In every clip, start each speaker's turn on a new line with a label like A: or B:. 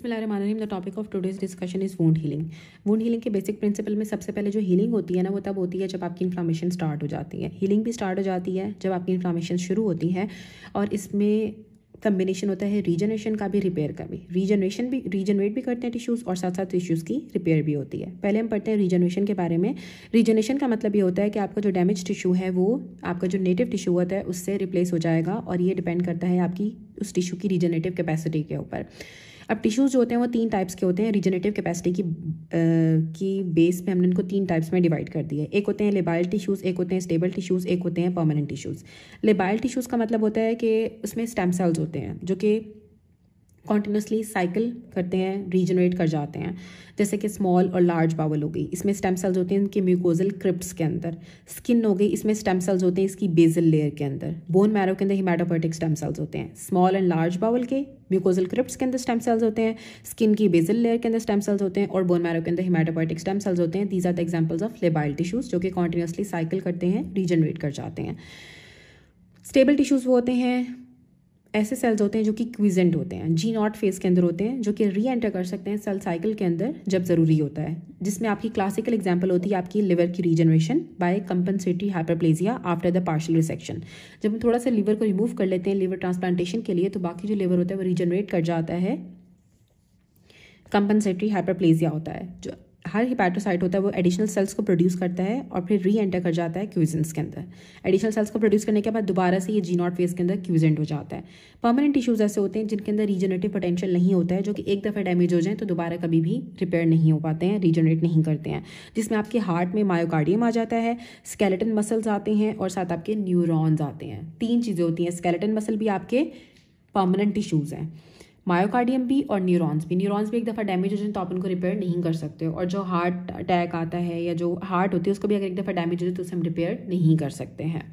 A: बिस्मिल्लाहिर्रहमानिर्रहीम। The topic of today's discussion is wound healing. Wound healing के basic principle में सबसे पहले जो हीलिंग होती है ना, वो तब होती है जब आपकी इन्फ्लामेशन स्टार्ट हो जाती है। हीलिंग भी स्टार्ट हो जाती है जब आपकी इन्फ्लामेशन शुरू होती है, और इसमें कम्बिनेशन होता है रीजनरेशन का भी, रिपेयर का भी। रीजनरेट भी करते हैं टिश्यूज़, और साथ साथ टिश्यूज़ की रिपेयर भी होती है। पहले हम पढ़ते हैं रीजनरेशन के बारे में। रीजनरेशन का मतलब ये होता है कि आपका जो डैमेज टिश्यू है वो आपका जो नेटिव टिश्यू होता है उससे रिप्लेस हो जाएगा, और ये डिपेंड करता है आपकी उस टिश्यू की रीजनरेटिव कैपेसिटी के ऊपर। अब टिश्यूज़ जो होते हैं वो 3 टाइप्स के होते हैं। रीजनरेटिव कैपेसिटी की बेस पे हमने इनको 3 टाइप्स में डिवाइड कर दिया है। एक होते हैं लेबाइल टिश्यूज़, एक होते हैं स्टेबल टिश्यूज़, एक होते हैं परमानेंट टिश्यूज़। लेबाइल टिश्यूज़ का मतलब होता है कि उसमें स्टेम सेल्स होते हैं जो कि कॉन्टिन्यूसली साइकिल करते हैं, रीजनरेट कर जाते हैं। जैसे कि स्मॉल और लार्ज बाउल हो गई, इसमें स्टेम सेल्स होते हैं इनके म्यूकोजल क्रिप्ट्स के अंदर। स्किन हो गई, इसमें स्टेम सेल्स होते हैं इसकी बेसल लेयर के अंदर। बोन मैरो के अंदर हिमेटोपोएटिक स्टेम सेल्स होते हैं। स्मॉल एंड लार्ज बाउल के म्यूकोजल क्रिप्ट्स के अंदर स्टेम सेल्स होते हैं, स्किन की बेसल लेयर के अंदर स्टेम सेल्स होते हैं, और बोन मैरो के अंदर हिमेटोपोएटिक स्टेम सेल्स होते हैं। These are the examples of labile tissues जो कि कॉन्टिन्यूसली साइकिल करते हैं, रीजनरेट कर जाते हैं। स्टेबल टिश्यूज़ वो होते हैं, ऐसे सेल्स होते हैं जो कि क्विजेंट होते हैं, G0 फेज के अंदर होते हैं, जो कि री एंटर कर सकते हैं सेल साइकिल के अंदर जब ज़रूरी होता है। जिसमें आपकी क्लासिकल एग्जांपल होती है आपकी लिवर की regeneration by compensatory hyperplasia after the partial resection. जब हम थोड़ा सा लिवर को रिमूव कर लेते हैं लिवर ट्रांसप्लांटेशन के लिए, तो बाकी जो लिवर होता है वो रीजनरेट कर जाता है। कंपनसेटरी हाइपरप्लेजिया होता है, जो हर हिपैटोसाइट होता है वो एडिशनल सेल्स को प्रोड्यूस करता है और फिर री एंटर कर जाता है क्यूजेंट्स के अंदर। एडिशनल सेल्स को प्रोड्यूस करने के बाद दोबारा से ये G0 फेज के अंदर क्यूजेंट हो जाता है। परमानेंट टिश्यूज़ ऐसे होते हैं जिनके अंदर रीजनरेटिव पोटेंशियल नहीं होता है, जो कि एक दफ़ा डैमेज हो जाए तो दोबारा कभी भी रिपेयर नहीं हो पाते हैं, रीजनरेट नहीं करते हैं। जिसमें आपके हार्ट में मायोकार्डियम आ जाता है, स्केलेटन मसल्स आते हैं, और साथ आपके न्यूरॉन्स आते हैं। 3 चीज़ें होती हैं। स्केलेटन मसल भी आपके परमानेंट टिश्यूज़ हैं, मायोकार्डियम भी और न्यूरॉन्स भी। न्यूरॉन्स भी एक दफ़ा डैमेज हो जाए तो आप उनको रिपेयर नहीं कर सकते, और जो हार्ट अटैक आता है या जो हार्ट होती है उसको भी अगर एक दफ़ा डैमेज हो जाए तो उसे हम रिपेयर नहीं कर सकते हैं।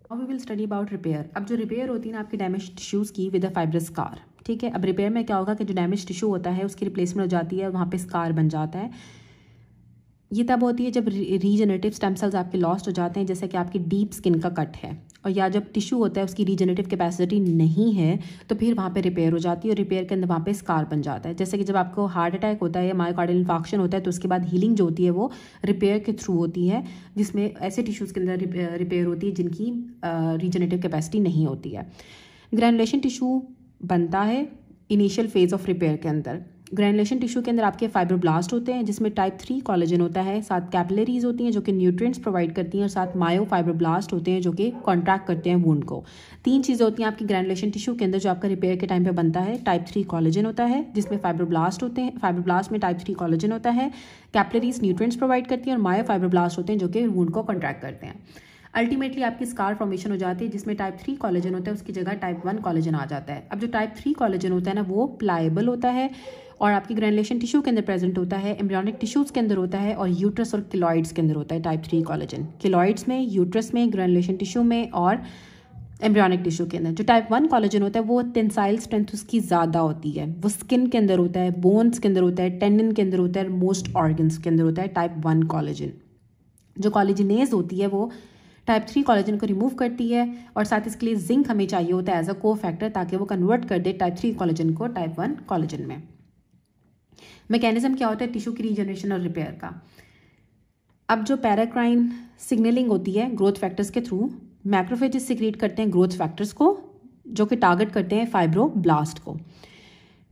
A: Now we will study about repair. अब जो रिपेयर होती है ना आपकी डैमेज टिश्यूज़ की विद अ फाइब्रस स्कार, ठीक है। अब रिपेयर में क्या होगा कि जो डैमेज टिश्यू होता है उसकी रिप्लेसमेंट हो जाती है, वहाँ पे स्कार बन जाता है। ये तब होती है जब रीजनरेटिव स्टेम सेल्स आपके लॉस्ट हो जाते हैं, जैसे कि आपकी डीप स्किन का कट है, और या जब टिश्यू होता है उसकी रीजनरेटिव कैपेसिटी नहीं है, तो फिर वहाँ पे रिपेयर हो जाती है, और रिपेयर के अंदर वहाँ पे स्कार बन जाता है। जैसे कि जब आपको हार्ट अटैक होता है या मायोकार्डियल इन्फार्क्शन होता है, तो उसके बाद हीलिंग जो होती है वो रिपेयर के थ्रू होती है, जिसमें ऐसे टिश्यूज़ के अंदर रिपेयर होती है जिनकी रीजनरेटिव कैपेसिटी नहीं होती है। ग्रैनुलेशन टिश्यू बनता है इनिशियल फेज ऑफ रिपेयर के अंदर। ग्रैनुलेशन टिश्यू के अंदर आपके फाइब्रोब्लास्ट होते हैं, जिसमें टाइप 3 कोलेजन होता है, साथ कैपिलरीज होती हैं जो कि न्यूट्रिएंट्स प्रोवाइड करती हैं, और साथ मायोफाइब्रोब्लास्ट होते हैं जो कि कॉन्ट्रैक्ट करते हैं वुंड को। 3 चीज़ें होती हैं आपकी ग्रैनुलेशन टिश्यू के अंदर जो आपका रिपेयर के टाइम पे बनता है। टाइप 3 कोलेजन होता है जिसमें फाइब्रोब्लास्ट होते हैं, फाइब्रोब्लास्ट में टाइप 3 कोलेजन होता है, कैपिलरीज न्यूट्रिएंट्स प्रोवाइड करती हैं, और मायोफाइब्रोब्लास्ट होते हैं जो कि वुंड को कॉन्ट्रैक्ट करते हैं। अल्टीमेटली आपकी स्कार फॉर्मेशन हो जाती है, जिसमें टाइप 3 कोलेजन होता है उसकी जगह टाइप 1 कोलेजन आ जाता है। अब जो टाइप 3 कोलेजन होता है ना वो प्लाएबल होता है, और आपकी ग्रैनुलेशन टिश्यू के अंदर प्रेजेंट होता है, एम्ब्रियोनिक टिश्यूज़ के अंदर होता है, और यूट्रस और किलॉइड्स के अंदर होता है टाइप 3 कोलेजन। किलॉइड्स में, यूट्रस में, ग्रैनुलेशन टिश्यू में, और एम्ब्रियोनिक टिश्यू के अंदर। जो टाइप 1 कोलेजन होता है वो टेंसाइल स्ट्रेंथ उसकी ज़्यादा होती है, वो स्किन के अंदर होता है, बोन्स के अंदर होता है, टेंडन के अंदर होता है, मोस्ट ऑर्गन्स के अंदर होता है टाइप 1 कोलेजन। जो कोलेजिनेज होती है वो टाइप 3 कोलेजन को रिमूव करती है, और साथ इसके लिए जिंक हमें चाहिए होता है एज अ को फैक्टर, ताकि वो कन्वर्ट कर दे टाइप 3 कोलेजन को टाइप 1 कोलेजन में। मैकेनिज्म क्या होता है टिश्यू की रीजनरेशन और रिपेयर का। अब जो पैराक्राइन सिग्नलिंग होती है ग्रोथ फैक्टर्स के थ्रू, मैक्रोफेजेस सिक्रीट करते हैं ग्रोथ फैक्टर्स को जो कि टारगेट करते हैं फाइब्रोब्लास्ट को।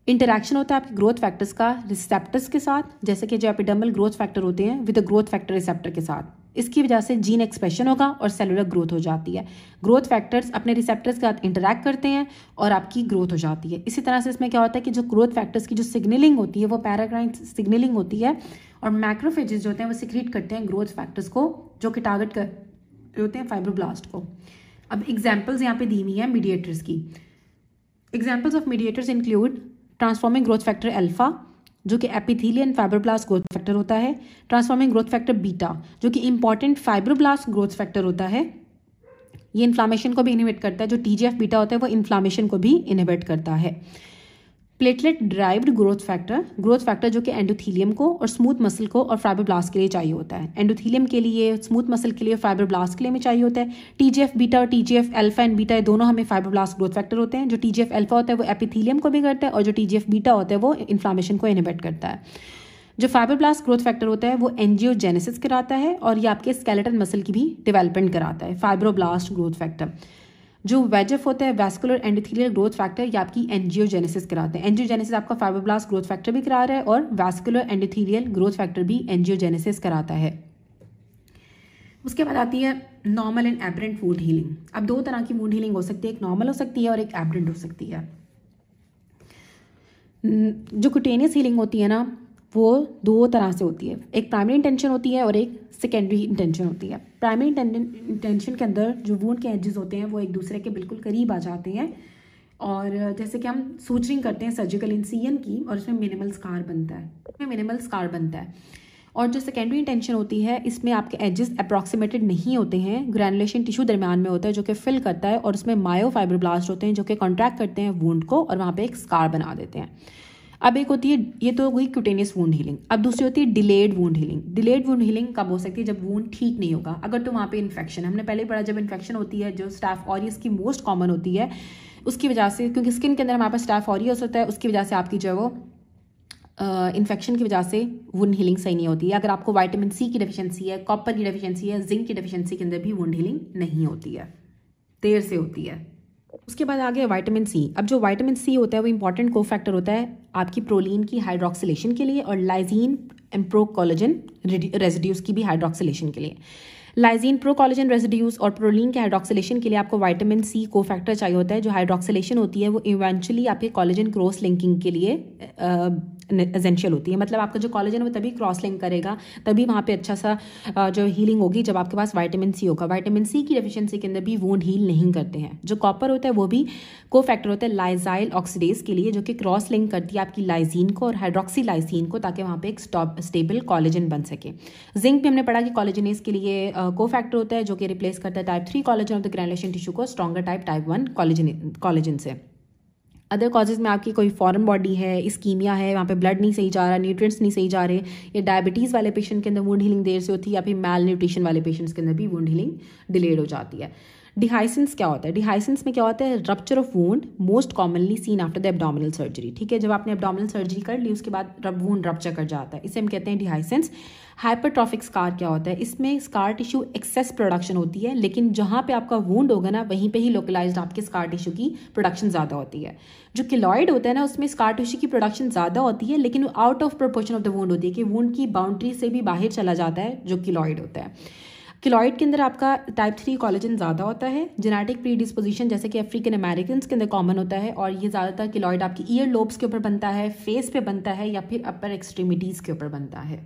A: इंटरैक्शन होता है आपके ग्रोथ फैक्टर्स का रिसेप्टर्स के साथ, जैसे कि जो एपिडर्मल ग्रोथ फैक्टर होते हैं विद ग्रोथ फैक्टर रिसेप्टर के साथ। इसकी वजह से जीन एक्सप्रेशन होगा और सेलुलर ग्रोथ हो जाती है। ग्रोथ फैक्टर्स अपने रिसेप्टर्स के साथ इंटरैक्ट करते हैं और आपकी ग्रोथ हो जाती है। इसी तरह से इसमें क्या होता है कि जो ग्रोथ फैक्टर्स की जो सिग्नलिंग होती है वो पैराक्राइन सिग्नलिंग होती है, और मैक्रोफेजेस जो होते हैं वो सिक्रीट करते हैं ग्रोथ फैक्टर्स को जो कि टारगेट कर होते हैं फाइब्रोब्लास्ट को। अब एग्जाम्पल्स यहाँ पे दी हुई हैं मीडिएटर्स की। Examples of mediators include transforming growth factor alpha जो कि एपिथेलियन फाइब्रोब्लास्ट ग्रोथ फैक्टर होता है, ट्रांसफॉर्मिंग ग्रोथ फैक्टर बीटा जो कि इंपॉर्टेंट फाइब्रोब्लास्ट ग्रोथ फैक्टर होता है, ये इन्फ्लामेशन को भी इनहिबिट करता है। जो TGF बीटा होता है वो इन्फ्लामेशन को भी इनहिबिट करता है। प्लेटलेट ड्राइव्ड ग्रोथ फैक्टर जो कि एंडोथीलियम को और स्मूथ मसल को और फाइब्रोब्लास्ट के लिए चाहिए होता है। एंडोथीलियम के लिए, स्मूथ मसल के लिए, फाइब्रोब्लास्ट के लिए में चाहिए होता है। TGF बीटा और TGF अल्फा एंड बीटा, दोनों हमें फाइब्रोब्लास्ट ग्रोथ फैक्टर होते हैं। जो TGF अल्फा होता है वो एपिथीलियम को भी करता है और जो TGF बीटा होता है वो इन्फ्लामेशन को इनहिबिट करता है। जो फाइब्रोब्लास्ट ग्रोथ फैक्टर होता है वो एंजियोजेनेसिस कराता है और ये आपके स्केलेटल मसल की भी डेवलपमेंट कराता है, फाइब्रोब्लास्ट ग्रोथ फैक्टर। जो VEGF होता है, वैस्कुलर एंडोथेलियल ग्रोथ फैक्टर, ये आपकी एंजियोजेनेसिस कराते हैं। एंजियोजेनेसिस आपका फाइब्रोब्लास्ट ग्रोथ फैक्टर भी करा रहा है और वैस्कुलर एंडोथेलियल ग्रोथ फैक्टर भी एंजियोजेनेसिस कराता है। उसके बाद आती है नॉर्मल एंड एब्रेंट वुंड हीलिंग। अब दो तरह की वुंड हीलिंग हो सकती है, एक नॉर्मल हो सकती है और एक एब्रेंट हो सकती है। जो कुटेनियस हीलिंग होती है ना, वो दो तरह से होती है, एक प्राइमरी इंटेंशन होती है और एक सेकेंडरी इंटेंशन होती है। प्राइमरी इंटेंशन के अंदर जो वुंड के एजेस होते हैं वो एक दूसरे के बिल्कुल करीब आ जाते हैं और जैसे कि हम सूचरिंग करते हैं सर्जिकल इंसिजन की और उसमें मिनिमल स्कार बनता है। और जो सेकेंडरी इंटेंशन होती है इसमें आपके एजेस अप्रॉक्सीमेटेड नहीं होते हैं, ग्रैनुलेशन टिश्यू दरमियान में होता है जो कि फिल करता है और उसमें मायोफाइब्रोब्लास्ट होते हैं जो कि कॉन्ट्रैक्ट करते हैं वुंड को और वहाँ पे एक स्कार बना देते हैं। अब एक होती है, ये तो हुई क्यूटेनियस वुंड हीलिंग। अब दूसरी होती है delayed wound healing. Delayed wound healing कब हो सकती है? जब वुंड ठीक नहीं होगा, अगर तो वहाँ पे इन्फेक्शन, हमने पहले पढ़ा, जब इन्फेक्शन होती है जो स्टाफ ऑरियस की मोस्ट कॉमन होती है उसकी वजह से, क्योंकि स्किन के अंदर हमारे पास स्टाफ ऑरियस होता है, उसकी वजह से आपकी जो है वो इन्फेक्शन की वजह से वुंड हीलिंग सही नहीं होती है। अगर आपको विटामिन C की डेफिशिएंसी है, कॉपर की डेफिशिएंसी है, जिंक की डेफिशिएंसी के अंदर भी वुंड हीलिंग नहीं होती है, देर से होती है। उसके बाद आ गया विटामिन C। अब जो विटामिन C होता है वो इंपॉर्टेंट को फैक्टर होता है आपकी प्रोलीन की हाइड्रोक्सिलेशन के लिए और लाइजीन एंड प्रोकोलेजन रेजिड्यूज की भी हाइड्रोक्सिलेशन के लिए। लाइजीन, प्रोकोलेजन रेजिड्यूज और प्रोलीन के हाइड्रोक्सिलेशन के लिए आपको विटामिन C को फैक्टर चाहिए होता है। जो हाइड्रोक्सिलेशन होती है वो इवेंचुअली आपके कोलेजन क्रॉस लिंकिंग के लिए एसेंशियल होती है। मतलब आपका जो कोलेजन है वो तभी क्रॉस लिंक करेगा, तभी वहाँ पे अच्छा सा जो हीलिंग होगी जब आपके पास विटामिन C होगा। विटामिन C की डेफिशिएंसी के अंदर भी वुंड हील नहीं करते हैं। जो कॉपर होता है वो भी को फैक्टर होता है लाइजाइल ऑक्सीडेज के लिए, जो कि क्रॉस लिंक करती है आपकी लाइजीन को और हाइड्रोक्सी लाइसीन को, ताकि वहाँ पे एक स्टेबल कोलेजन बन सके। जिंक भी हमने पढ़ा कि कोलेजनेज के लिए को फैक्टर होता है जो कि रिप्लेस करता है type 3 collagen of the granulation tissue को स्ट्रॉन्गर टाइप 1 कोलेजन से। अदर कॉजेज में आपकी कोई फॉरेन बॉडी है, इस्कीमिया है, वहाँ पे ब्लड नहीं सही जा रहा, न्यूट्रिएंट्स नहीं सही जा रहे, या डायबिटीज़ वाले पेशेंट के अंदर वुंड हीलिंग देर से होती है, या फिर मैल न्यूट्रिशन वाले पेशेंट्स के अंदर भी वुंड हीलिंग डिलेड हो जाती है। डिहाइसेंस क्या होता है? डिहाइसेंस में क्या होता है? Rupture of wound most commonly seen after the abdominal surgery. ठीक है, जब आपने एब्डोमिनल सर्जरी कर ली उसके बाद वुंड रप्चर कर जाता है, इसे हम कहते हैं डिहाइसेंस। हाइपरट्रॉफिक स्कार क्या होता है? इसमें स्कार टिश्यू एक्सेस प्रोडक्शन होती है, लेकिन जहाँ पे आपका वुंड होगा ना वहीं पे ही लोकलाइज्ड आपके स्कार टिश्यू की प्रोडक्शन ज़्यादा होती है। जो किलॉइड होता है ना उसमें स्कार टिश्यू की प्रोडक्शन ज़्यादा होती है, लेकिन out of proportion of the wound होती है कि वुंड की बाउंड्री से भी बाहर चला जाता है जो किलॉइड होता है। किलॉइड के अंदर आपका टाइप 3 कोलेजन ज़्यादा होता है। जेनेटिक प्रीडिस्पोजिशन जैसे कि अफ्रीकन अमेरिकन के अंदर कॉमन होता है और ये ज़्यादातर किलॉइड आपकी ईयर लोब्स के ऊपर बनता है, फेस पे बनता है या फिर अपर एक्सट्रीमिटीज़ के ऊपर बनता है।